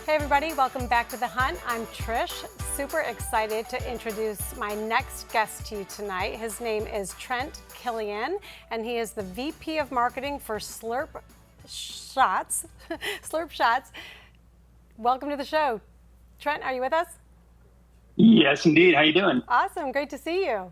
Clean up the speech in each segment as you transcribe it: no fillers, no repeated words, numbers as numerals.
Hey everybody, welcome back to The Hunt. I'm Trish. Super excited to introduce my next guest to you tonight. His name is Trent Killian, and he is the VP of Marketing for Slrrp Shots. Slrrp Shots. Welcome to the show. Trent, are you with us? Yes, indeed. How you doing? Awesome, great to see you.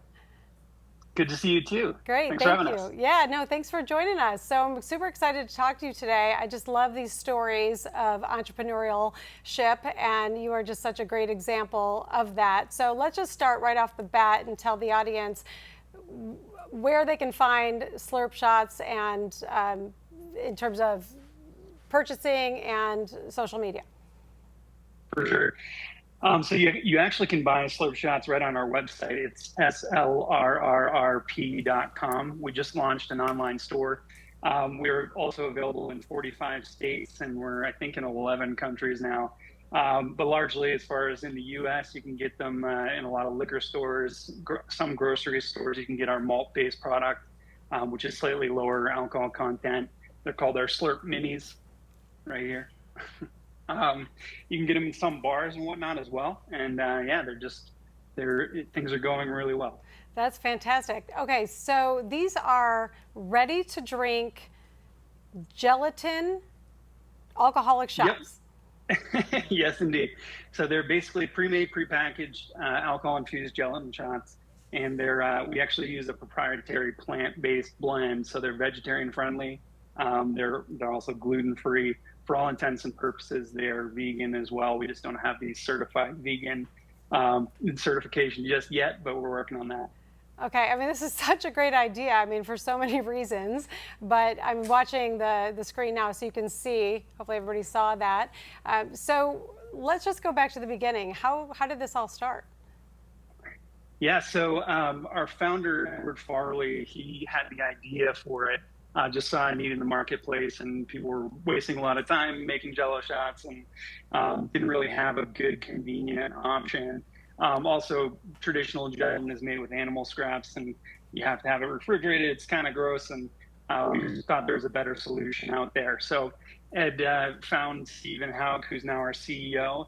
Good to see you too. Great, Thanks for thank having you. us. Yeah, no, thanks for joining us. So I'm super excited to talk to you today. I just love these stories of entrepreneurship, and you are just such a great example of that. So let's just start right off the bat and tell the audience where they can find Slurp Shots and in terms of purchasing and social media. For sure. So you actually can buy Slurp Shots right on our website. It's slrrrp.com. We just launched an online store. We're also available in 45 states, and we're, I think, in 11 countries now. But largely, as far as in the U.S., you can get them in a lot of liquor stores, some grocery stores. You can get our malt-based product, which is slightly lower alcohol content. They're called our Slurp Minis right here. You can get them in some bars and whatnot as well. And yeah, things are going really well. That's fantastic. Okay, so these are ready to drink gelatin alcoholic shots. Yep. Yes, indeed. So they're basically pre-made, pre-packaged alcohol-infused gelatin shots. And we actually use a proprietary plant-based blend. So they're vegetarian friendly. They're also gluten-free. For all intents and purposes, they are vegan as well. We just don't have the certified vegan certification just yet, but we're working on that. Okay, I mean, this is such a great idea. I mean, for so many reasons, but I'm watching the screen now so you can see. Hopefully everybody saw that. So let's just go back to the beginning. How did this all start? Yeah, so our founder, Edward Farley, he had the idea for it. Just saw a need in the marketplace, and people were wasting a lot of time making Jello shots, and didn't really have a good, convenient option. Also, traditional gelatin is made with animal scraps, and you have to have it refrigerated. It's kind of gross, and we just thought there was a better solution out there. So Ed found Stephen Hauk, who's now our CEO.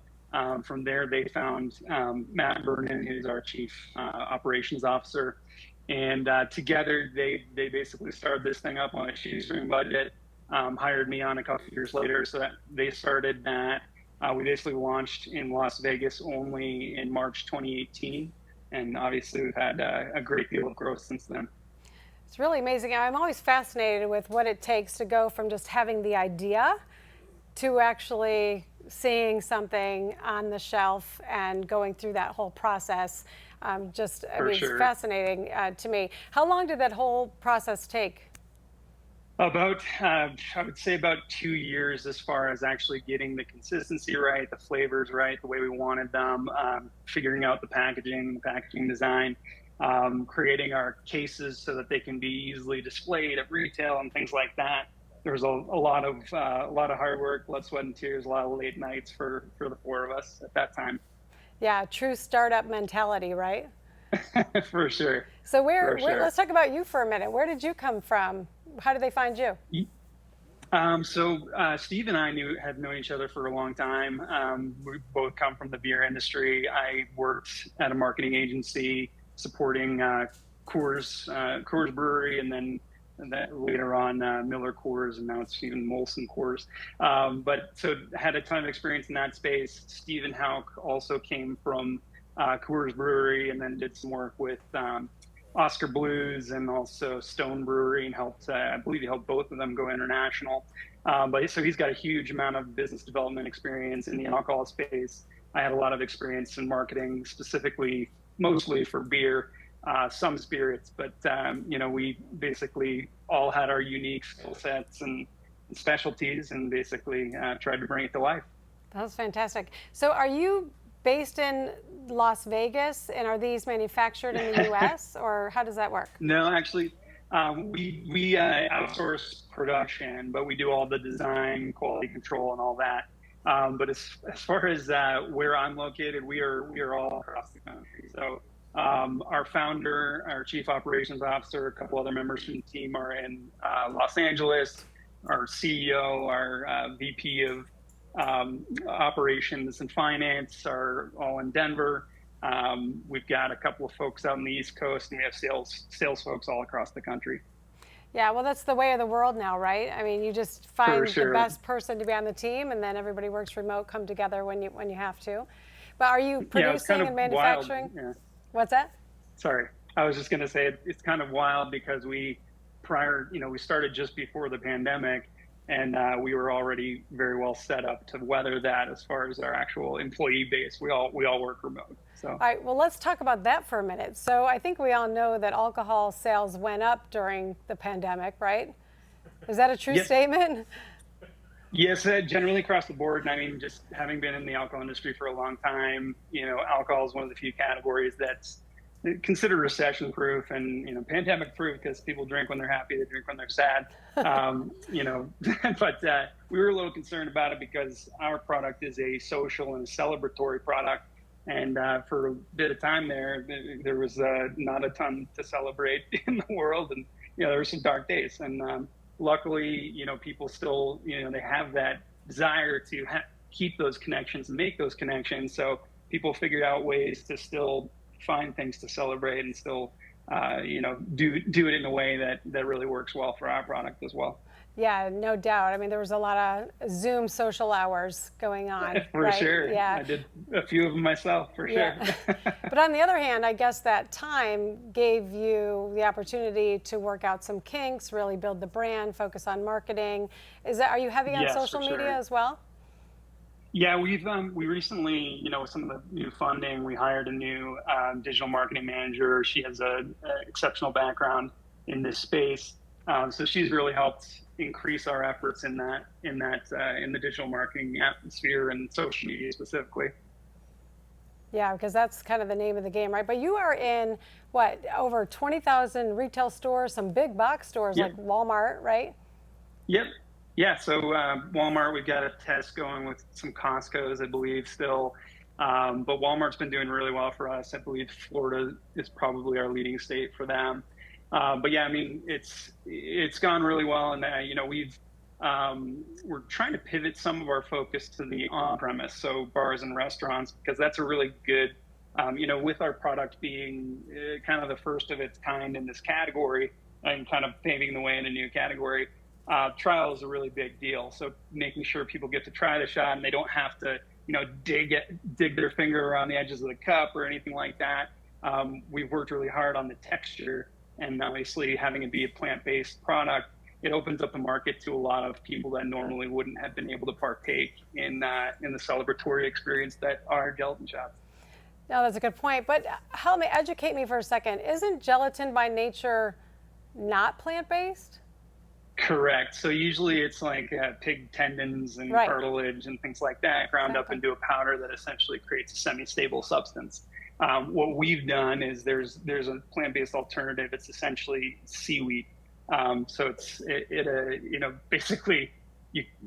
From there, they found Matt Vernon, who's our chief operations officer. And together, they basically started this thing up on a shoestring budget, hired me on a couple of years later. So that they started that. We basically launched in Las Vegas only in March 2018. And obviously, we've had a great deal of growth since then. It's really amazing. I'm always fascinated with what it takes to go from just having the idea to actually seeing something on the shelf and going through that whole process. It's fascinating to me. How long did that whole process take? About, I would say about 2 years as far as actually getting the consistency right, the flavors right, the way we wanted them, figuring out the packaging design, creating our cases so that they can be easily displayed at retail and things like that. There was a lot of hard work, blood, sweat, and tears, a lot of late nights for the four of us at that time. Yeah, true startup mentality, right? For sure. So let's talk about you for a minute. Where did you come from? How did they find you? Steve and I have known each other for a long time. We both come from the beer industry. I worked at a marketing agency supporting Coors Brewery, and then later on Miller Coors, and now it's even Molson Coors. So had a ton of experience in that space. Stephen Hauk also came from Coors Brewery, and then did some work with Oscar Blues and also Stone Brewery, and I believe he helped both of them go international. So he's got a huge amount of business development experience in the alcohol space. I had a lot of experience in marketing, specifically mostly for beer. Some spirits, but we basically all had our unique skill sets and specialties, and basically tried to bring it to life. That's fantastic. So are you based in Las Vegas, and are these manufactured in the U.S., or how does that work? No, actually, we outsource production, but we do all the design, quality control, and all that. But as far as where I'm located, we are all across the country. So our founder, our chief operations officer, a couple other members from the team are in Los Angeles. Our CEO, our VP of operations and finance are all in Denver. We've got a couple of folks out on the East Coast, and we have sales folks all across the country. Yeah, well, that's the way of the world now, right? I mean, you just find the best person to be on the team, and then everybody works remote, come together when you have to. But are you producing and manufacturing? Yeah. What's that? Sorry, I was just going to say it's kind of wild because we started just before the pandemic, and we were already very well set up to weather that as far as our actual employee base. We all work remote. So. All right, well, let's talk about that for a minute. So I think we all know that alcohol sales went up during the pandemic, right? Is that a true statement? Yes, generally across the board. I mean, just having been in the alcohol industry for a long time, alcohol is one of the few categories that's considered recession-proof and pandemic-proof because people drink when they're happy, they drink when they're sad. But we were a little concerned about it because our product is a social and a celebratory product. And for a bit of time there was not a ton to celebrate in the world, and there were some dark days. And luckily, people still, they have that desire to keep those connections and make those connections. So people figured out ways to still find things to celebrate and still, do it in a way that really works well for our product as well. Yeah, no doubt. I mean, there was a lot of Zoom social hours going on. For sure. Yeah. I did a few of them myself, for sure. But on the other hand, I guess that time gave you the opportunity to work out some kinks, really build the brand, focus on marketing. Are you heavy on social media as well? Yeah, we recently, with some of the new funding, we hired a new digital marketing manager. She has an exceptional background in this space. So she's really helped increase our efforts in the digital marketing atmosphere and social media specifically. Yeah, because that's kind of the name of the game, right? But you are in over 20,000 retail stores, some big box stores like Walmart, right? Yep. Yeah. So Walmart, we've got a test going with some Costco's, I believe, still. But Walmart's been doing really well for us. I believe Florida is probably our leading state for them. But yeah, I mean, it's gone really well, and we're trying to pivot some of our focus to the on-premise, so bars and restaurants, because that's a really good, with our product being kind of the first of its kind in this category and kind of paving the way in a new category. Trial is a really big deal, so making sure people get to try the shot and they don't have to, dig their finger around the edges of the cup or anything like that. We've worked really hard on the texture. And obviously, having it be a plant-based product, it opens up the market to a lot of people that normally wouldn't have been able to partake in the celebratory experience that are gelatin shots. No, that's a good point. But educate me for a second. Isn't gelatin by nature not plant-based? Correct. So usually it's like pig tendons and cartilage and things like that ground up into a powder that essentially creates a semi-stable substance. What we've done is there's a plant-based alternative. It's essentially seaweed. So basically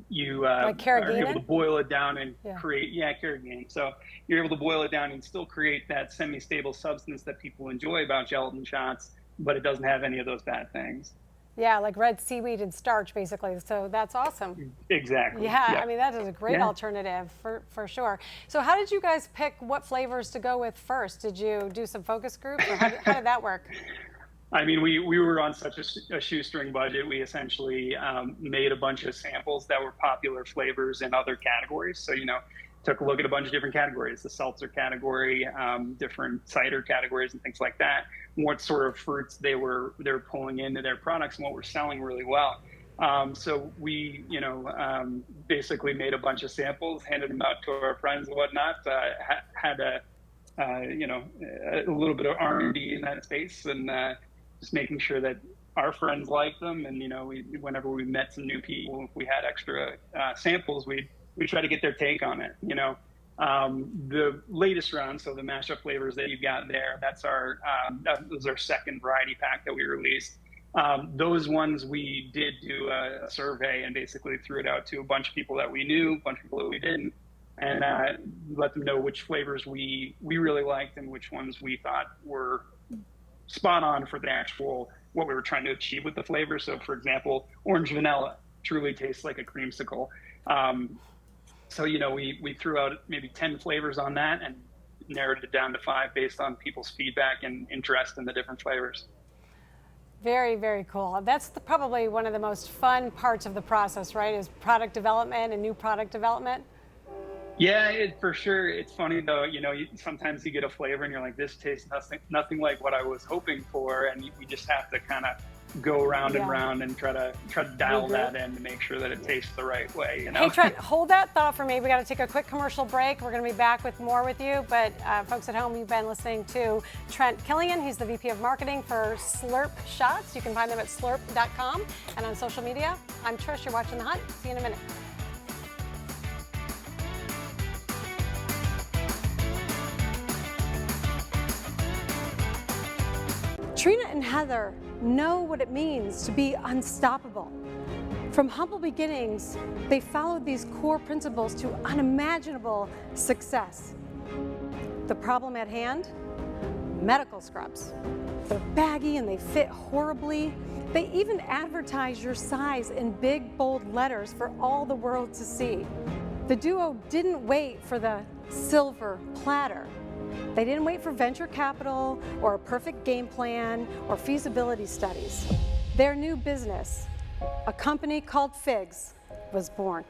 you are able to boil it down and create carrageenan. So you're able to boil it down and still create that semi-stable substance that people enjoy about gelatin shots, but it doesn't have any of those bad things. Yeah, like red seaweed and starch, basically. So that's awesome. Exactly. Yeah, I mean, that is a great alternative for sure. So how did you guys pick what flavors to go with first? Did you do some focus groups, or how did that work? I mean, we were on such a shoestring budget. We essentially made a bunch of samples that were popular flavors in other categories. So, took a look at a bunch of different categories, the seltzer category, different cider categories and things like that, what sort of fruits they were pulling into their products and what were selling really well. So we, basically made a bunch of samples, handed them out to our friends and whatnot, had a little bit of R&D in that space and just making sure that our friends liked them. And, whenever we met some new people, if we had extra samples, we'd try to get their take on it. The latest round, so the mashup flavors that you've got there, that was our second variety pack that we released. Those ones we did do a survey and basically threw it out to a bunch of people that we knew, a bunch of people that we didn't, and let them know which flavors we really liked and which ones we thought were spot on for the actual what we were trying to achieve with the flavor. So, for example, orange vanilla truly tastes like a creamsicle. So, we threw out maybe 10 flavors on that and narrowed it down to 5 based on people's feedback and interest in the different flavors. Very, very cool. That's probably one of the most fun parts of the process, right? Is product development and new product development. Yeah, for sure. It's funny though, sometimes you get a flavor and you're like, this tastes nothing like what I was hoping for, and we just have to kind of go round and round and try to dial that in to make sure that it tastes the right way. Hey Trent, hold that thought for me. We got to take a quick commercial break. We're going to be back with more with you. But folks at home, you've been listening to Trent Killian. He's the VP of Marketing for Slrrp Shots. You can find them at slurp.com and on social media. I'm Trish. You're watching The Hunt. See you in a minute. Trina and Heather know what it means to be unstoppable. From humble beginnings, they followed these core principles to unimaginable success. The problem at hand? Medical scrubs. They're baggy and they fit horribly. They even advertise your size in big, bold letters for all the world to see. The duo didn't wait for the silver platter. They didn't wait for venture capital or a perfect game plan or feasibility studies. Their new business, a company called Figs, was born.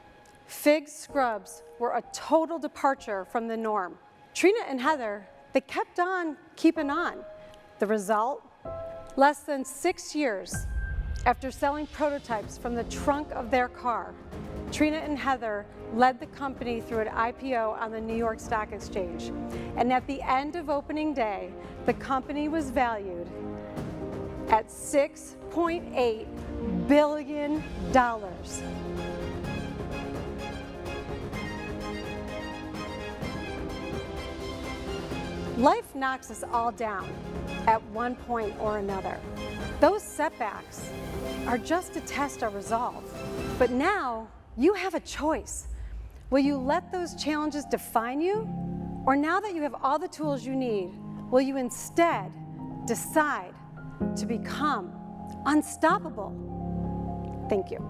Figs scrubs were a total departure from the norm. Trina and Heather, they kept on keeping on. The result? Less than 6 years after selling prototypes from the trunk of their car, Trina and Heather led the company through an IPO on the New York Stock Exchange. And at the end of opening day, the company was valued at $6.8 billion. Life knocks us all down at one point or another. Those setbacks are just to test our resolve. But now, you have a choice. Will you let those challenges define you? Or now that you have all the tools you need, will you instead decide to become unstoppable? Thank you.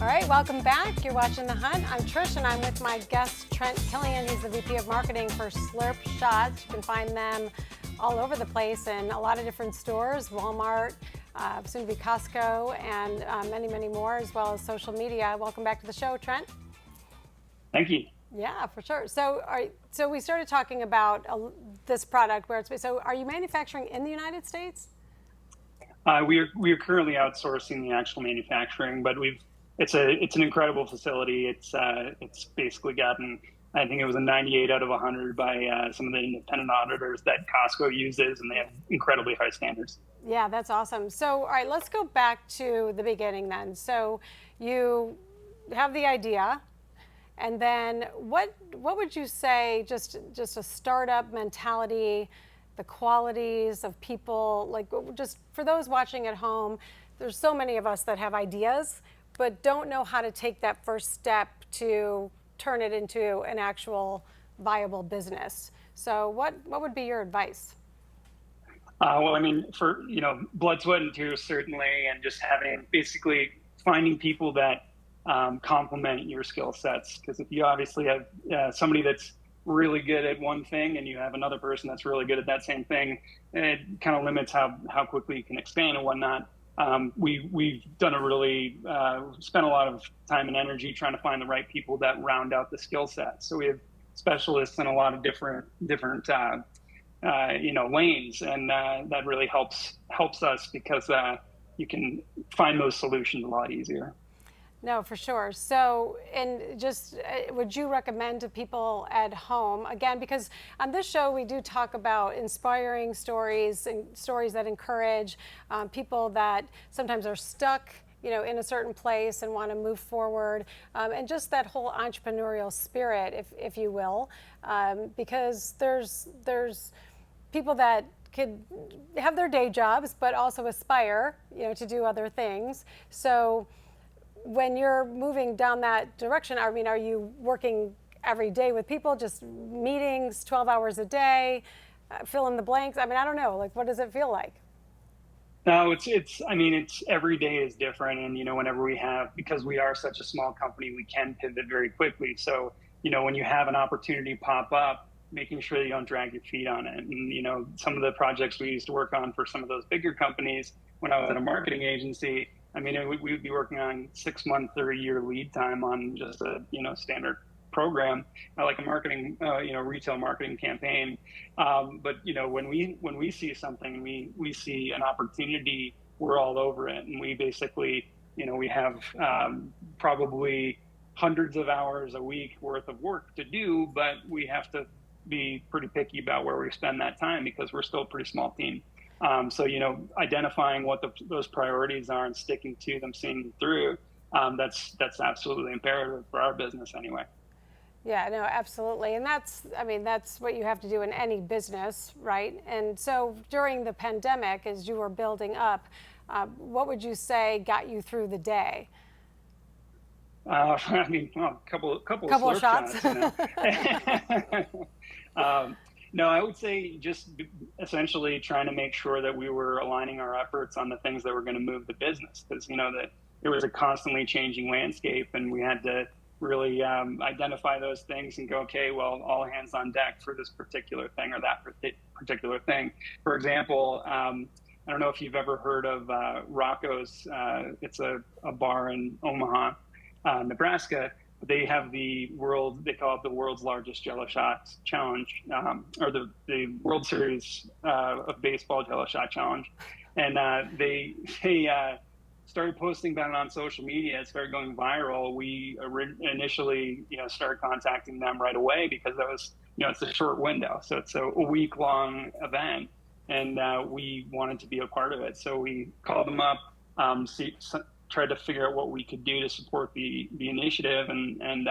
All right, welcome back. You're watching The Hunt. I'm Trish, and I'm with my guest, Trent Killian. He's the VP of Marketing for Slrrp Shots. You can find them all over the place in a lot of different stores, Walmart, soon to be Costco, and many, many more, as well as social media. Welcome back to the show, Trent. Thank you. Yeah, for sure. So we started talking about this product. So are you manufacturing in the United States? We are currently outsourcing the actual manufacturing, but it's an incredible facility. It's basically gotten, I think it was a 98 out of 100 by some of the independent auditors that Costco uses, and they have incredibly high standards. Yeah, that's awesome. So, all right, let's go back to the beginning then. So you have the idea, and then what would you say, just a startup mentality, the qualities of people, like just for those watching at home, there's so many of us that have ideas, but don't know how to take that first step to turn it into an actual viable business. So what would be your advice? Well, I mean, for, blood, sweat, and tears, certainly, and just basically finding people that complement your skill sets. Because if you obviously have somebody that's really good at one thing and you have another person that's really good at that same thing, it kind of limits how quickly you can expand and whatnot. We've done spent a lot of time and energy trying to find the right people that round out the skill set. So we have specialists in a lot of different lanes, and that really helps us because you can find those solutions a lot easier. No, for sure. So, and just would you recommend to people at home, again, because on this show we do talk about inspiring stories and stories that encourage people that sometimes are stuck, in a certain place and want to move forward, and just that whole entrepreneurial spirit, if you will, because there's people that could have their day jobs but also aspire, to do other things. So when you're moving down that direction, I mean, are you working every day with people, just meetings, 12 hours a day, fill in the blanks? I mean, I don't know, like, what does it feel like? No, I mean, it's every day is different. And, whenever because we are such a small company, we can pivot very quickly. So, when you have an opportunity pop up, making sure that you don't drag your feet on it. And, some of the projects we used to work on for some of those bigger companies when I was at a marketing agency, I mean, we'd be working on 6 month or a year lead time on just a, standard program, like a marketing, retail marketing campaign. But when we see something, we see an opportunity, we're all over it, and we basically, we have probably hundreds of hours a week worth of work to do, but we have to be pretty picky about where we spend that time because we're still a pretty small team. So identifying what those priorities are and sticking to them, seeing them through, that's absolutely imperative for our business anyway. Yeah, no, absolutely. And that's what you have to do in any business, right? And so during the pandemic, as you were building up, what would you say got you through the day? A couple of Slurp shots. No, I would say just essentially trying to make sure that we were aligning our efforts on the things that were going to move the business, because that it was a constantly changing landscape, and we had to really identify those things and go, okay, well, all hands on deck for this particular thing or that particular thing. For example, I don't know if you've ever heard of Rocco's. It's a bar in Omaha, Nebraska. They have they call it the world's largest Jello Shots challenge, or the World Series of Baseball Jello Shot challenge. And they started posting about it on social media. It started going viral. We initially, started contacting them right away because that was, it's a short window. So it's a week-long event, and we wanted to be a part of it. So we called them up, tried to figure out what we could do to support the initiative, and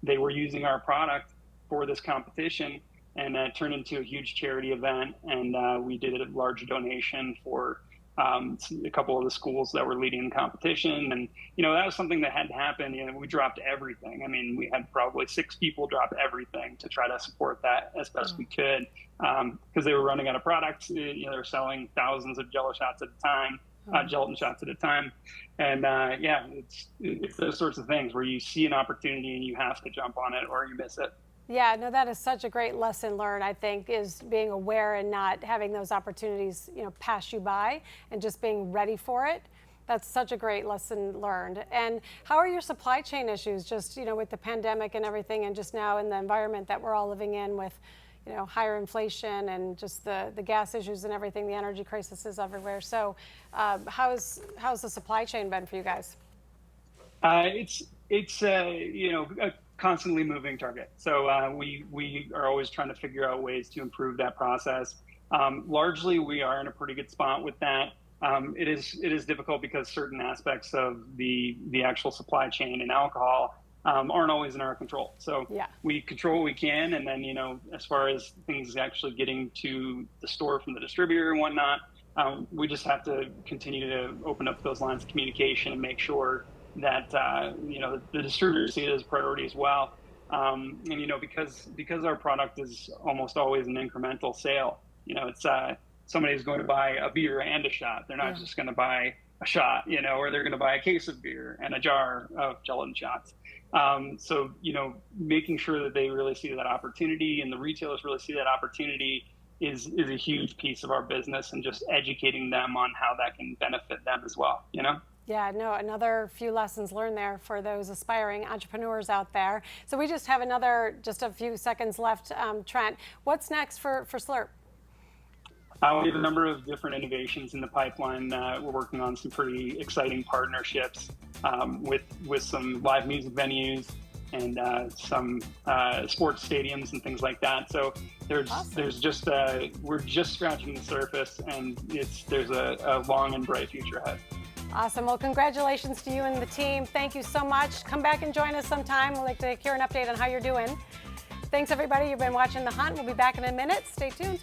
they were using our product for this competition, and that turned into a huge charity event. And we did a large donation for a couple of the schools that were leading the competition. And, that was something that had to happen. We dropped everything. I mean, we had probably 6 people drop everything to try to support that as best we could, because they were running out of products. They were selling thousands of Jello shots at a time, gelatin shots at a time. And it's those sorts of things where you see an opportunity and you have to jump on it or you miss it. Yeah, no, that is such a great lesson learned, I think, is being aware and not having those opportunities, pass you by, and just being ready for it. That's such a great lesson learned. And how are your supply chain issues just, with the pandemic and everything, and just now in the environment that we're all living in with, higher inflation and just the gas issues and everything, the energy crisis is everywhere. So how's the supply chain been for you guys? It's a constantly moving target. So we are always trying to figure out ways to improve that process. Largely, we are in a pretty good spot with that. It is difficult because certain aspects of the actual supply chain and alcohol aren't always in our control. So we control what we can, and then as far as things actually getting to the store from the distributor and whatnot, we just have to continue to open up those lines of communication and make sure that the distributors see it as a priority as well. And because our product is almost always an incremental sale. It's somebody's going to buy a beer and a shot. They're not just going to buy a shot, or they're going to buy a case of beer and a jar of gelatin shots. So making sure that they really see that opportunity and the retailers really see that opportunity is a huge piece of our business, and just educating them on how that can benefit them as well. Yeah, no, another few lessons learned there for those aspiring entrepreneurs out there. So we just have just a few seconds left. Trent, what's next for Slurp? We have a number of different innovations in the pipeline. We're working on some pretty exciting partnerships with some live music venues and some sports stadiums and things like that. So there's just we're just scratching the surface, and there's a long and bright future ahead. Awesome. Well, congratulations to you and the team. Thank you so much. Come back and join us sometime. We'd like to hear an update on how you're doing. Thanks, everybody. You've been watching The Hunt. We'll be back in a minute. Stay tuned.